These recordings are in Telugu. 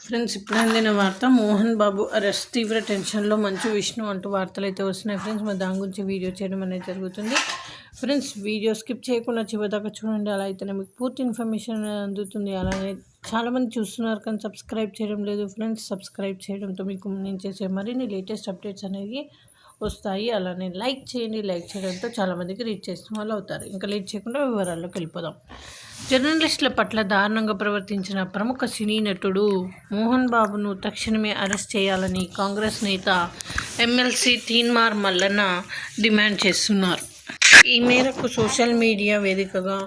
ఫ్రెండ్స్ ఇప్పుడు అందిన వార్త మోహన్ బాబు అరెస్ట్ తీవ్ర టెన్షన్లో మంచు విష్ణు అంటూ వార్తలు అయితే వస్తున్నాయి ఫ్రెండ్స్. మరి దాని గురించి వీడియో చేయడం అనేది జరుగుతుంది ఫ్రెండ్స్. వీడియో స్కిప్ చేయకుండా చివరిదాకా చూడండి, అలా అయితేనే మీకు పూర్తి ఇన్ఫర్మేషన్ అందుతుంది. అలానే చాలామంది చూస్తున్నారు కానీ సబ్స్క్రైబ్ చేయడం లేదు ఫ్రెండ్స్. సబ్స్క్రైబ్ చేయడంతో మీకు నేను చేసే మరిన్ని లేటెస్ట్ అప్డేట్స్ అనేవి వస్తాయి. అలానే లైక్ చేయండి, లైక్ చేయడంతో చాలామందికి రీచ్ చేసిన వాళ్ళు అవుతారు. ఇంకా లేట్ చేయకుండా వివరాల్లోకి వెళ్ళిపోదాం. జర్నలిస్టుల పట్ల దారుణంగా ప్రవర్తించిన ప్రముఖ సినీ నటుడు మోహన్ బాబును తక్షణమే అరెస్ట్ చేయాలని కాంగ్రెస్ నేత ఎమ్మెల్సీ తీన్మార్ మల్లన్న డిమాండ్ చేస్తున్నారు. ఈ మేరకు సోషల్ మీడియా వేదికగా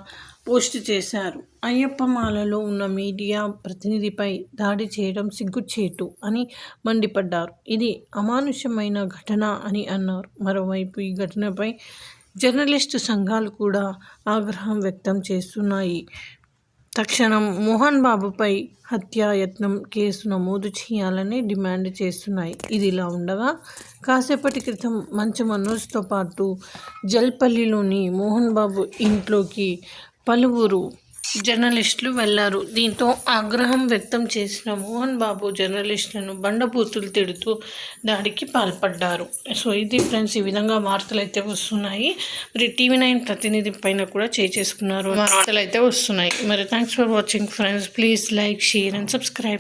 పోస్ట్ చేశారు. అయ్యప్ప మాలలో ఉన్న మీడియా ప్రతినిధిపై దాడి చేయడం సిగ్గుచేటు అని మండిపడ్డారు. ఇది అమానుషమైన ఘటన అని అన్నారు. మరోవైపు ఈ ఘటనపై జర్నలిస్టు సంఘాలు కూడా ఆగ్రహం వ్యక్తం చేస్తున్నాయి. తక్షణం మోహన్ బాబుపై హత్యాయత్నం కేసు నమోదు చేయాలని డిమాండ్ చేస్తున్నాయి. ఇదిలా ఉండగా కాసేపటి క్రితం మంచు మనోజ్తో పాటు జల్పల్లిలోని మోహన్ బాబు ఇంట్లోకి పలువురు జర్నలిస్టులు వెళ్లారు. దీంతో ఆగ్రహం వ్యక్తం చేసిన మోహన్ బాబు జర్నలిస్టులను బండబూతులు తిడుతూ దాడికి పాల్పడ్డారు. సో ఇది ఫ్రెండ్స్, ఈ విధంగా వార్తలు అయితే వస్తున్నాయి. మరి TV9 ప్రతినిధి పైన కూడా చేసుకున్నారు వార్తలు అయితే వస్తున్నాయి. మరి thanks for watching friends. Please like, share and subscribe.